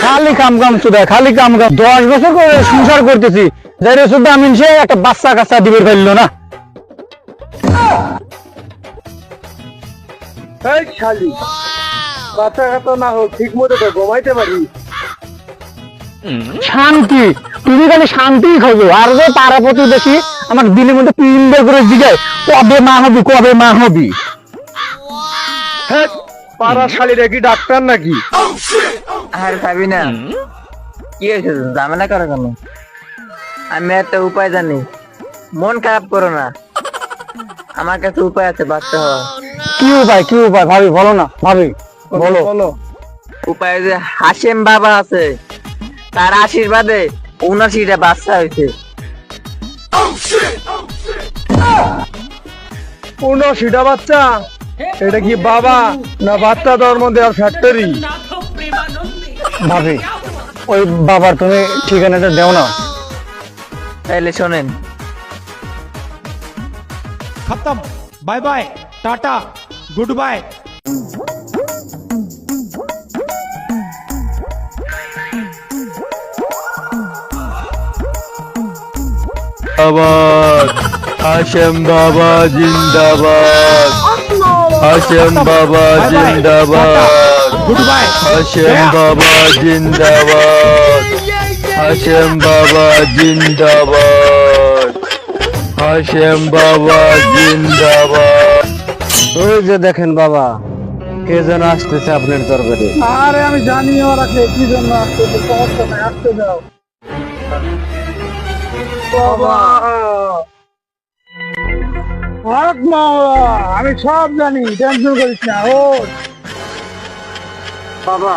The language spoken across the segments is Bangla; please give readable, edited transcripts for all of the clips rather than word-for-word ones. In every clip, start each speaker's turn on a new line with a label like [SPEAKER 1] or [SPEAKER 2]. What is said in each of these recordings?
[SPEAKER 1] খালি কাম কাম চুদা, খালি কাম কাম। 10 বছর করে সংসার করতেছি, যাই সুদা আমিন সে একটা বাচ্চা কাচ্চা দিবে ফেললো না।
[SPEAKER 2] এই শালি, বাচ্চা কাচ্চা না হোক ঠিক মতো তো ঘুমাইতে পারি।
[SPEAKER 1] শান্তি, তুমি খালি শান্তি খোঁজো। আর যে পাড়া প্রতিবেশী আমার দিনের মধ্যে 3 বার করে জিজ্ঞাসা, কবে মা হবি, কবে মা হবি।
[SPEAKER 2] হ্যাঁ, পাড়া শালিরা কি ডাক্তার নাকি?
[SPEAKER 3] আর ভাবি না কি হয়েছে, ঝামেলা করো কেন? আমি একটা উপায় জানি, মন খারাপ করো না, আমার কাছে উপায় আছে বাচ্চা হওয়া।
[SPEAKER 1] কি উপায়, কি উপায় ভাবি, বলো না ভাবি, বলো।
[SPEAKER 2] বলো।
[SPEAKER 3] উপায় যে হাসেম বাবা আছে, তার আশীর্বাদে 79টা বাচ্চা হয়েছে।
[SPEAKER 2] 79টা বাচ্চা? এটা কি বাবা না বাচ্চা দেওয়ার মধ্যে আর ফ্যাক্টরি?
[SPEAKER 1] ভাবি, ওই বাবার তুমি ঠিকানাটা দেও না।
[SPEAKER 3] তাইলে শোনেন,
[SPEAKER 4] खत्म, bye bye, tata, good bye.
[SPEAKER 5] जिंदाबाद, हाशिम बाबा जिंदाबाद, हाशिम बाबा जिंदाबाद,
[SPEAKER 4] गुड बाय।
[SPEAKER 5] हाशिम बाबा जिंदाबाद, हाशिम बाबा जिंदाबाद, हाशिम बाबा जिंदाबाद।
[SPEAKER 1] ওই যে দেখেন বাবা, কে যেন আসতেছে আপনার দরবারে।
[SPEAKER 2] আরে আমি জানি ওরা কি জন্য আসছে, সমস্যা নাই, আসতে দাও। বাবা, হক মাওলা, আমি সব জানি, টেনশন করিস না। ও বাবা,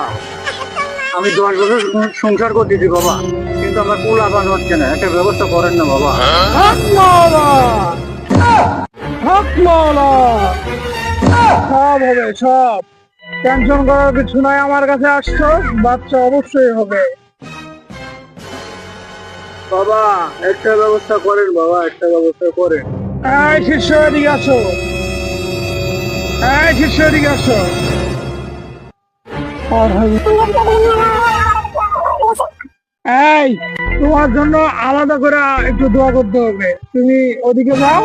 [SPEAKER 2] আমি 10 বছর সংসার করতেছি বাবা, কিন্তু আমার কুলাবান হচ্ছে না, একটা ব্যবস্থা করেন না বাবা। হক মাওলা, হক মাওলা, সব হবে, সব টেনশন করার কিছু নাই। আমার কাছে আসছো, বাচ্চা অবশ্যই হবে বাবা। একটা ব্যবস্থা করেন বাবা, একটা ব্যবস্থা করেন। এই শিষ্য এদিকে আসো, এই শিষ্য এদিকে আসো। এই, তোমার জন্য আলাদা করে একটু দোয়া করতে হবে। তুমি ওদিকে যাও,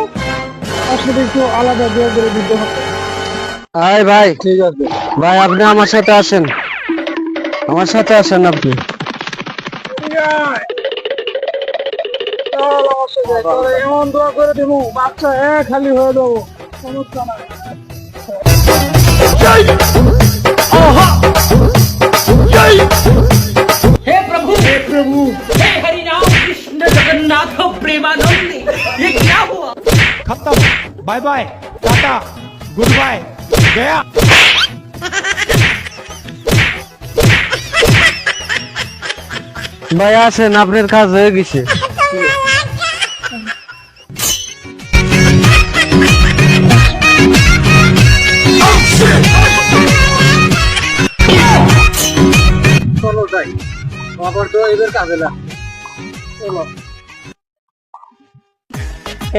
[SPEAKER 2] তার সাথে একটু আলাদা দোয়া করে দিতে হবে।
[SPEAKER 1] আয় ভাই,
[SPEAKER 2] ঠিক আছে
[SPEAKER 1] ভাই আপনি আমার সাথে আসেন, আমার সাথে আসেন আপনি।
[SPEAKER 2] এমন দোয়া করে দেবো, বাচ্চা খালি হয়ে দেবো, সমস্যা নাই।
[SPEAKER 6] हे प्रभु, हे प्रभु, हे हरि राम कृष्ण जगन्नाथ प्रेमानंद, ये क्या हुआ?
[SPEAKER 4] खत्म, bye bye, tata, good bye, गया।
[SPEAKER 1] ভাই আসেন, আপনার কাজ হয়ে গেছে।
[SPEAKER 2] চলো যাই, বাবার তো এবার কাজে লাগ। চলো।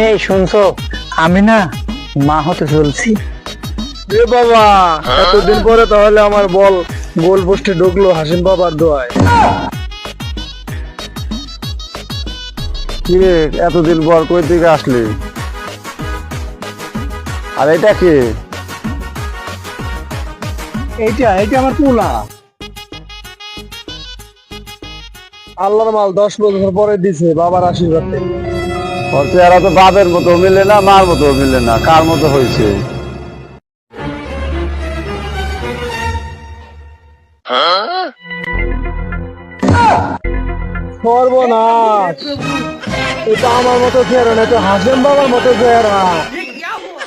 [SPEAKER 1] এই শুনছো, আমি না মা হতে চলছি।
[SPEAKER 2] এ বাবা, এতদিন পরে তাহলে আমার বল গোল পোস্টে ঢুকলো হাসিম বাবার দোয়ায়।
[SPEAKER 5] কি রে, এতদিন পর কই থেকে আসলি? আর এটা কি?
[SPEAKER 2] এইটা আমার পুলা। আল্লাহর মাল 10 বছর পরে দিছে বাবার আশীর্বাদে।
[SPEAKER 5] ওর চেহারা তো বাপের মতো মিলে না, মার মতো মিলে না, কার মতো হয়েছে?
[SPEAKER 2] সর্বনাশ, এটা আমার মতো চেহারা না, তো হাসিম বাবার মতো চেহারা।
[SPEAKER 6] ये क्या हुआ?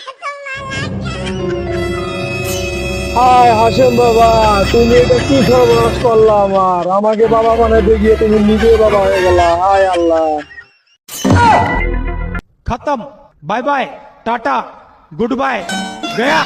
[SPEAKER 2] হায় হাসিম বাবা, তুমি এটা কি সর্বনাশ করলা আমার? আমাকে বাবা বানাতে গিয়ে তুমি নিজে বাবা হয়ে গেলা। হায় আল্লাহ।
[SPEAKER 4] खत्म, bye bye, tata, good bye, गया।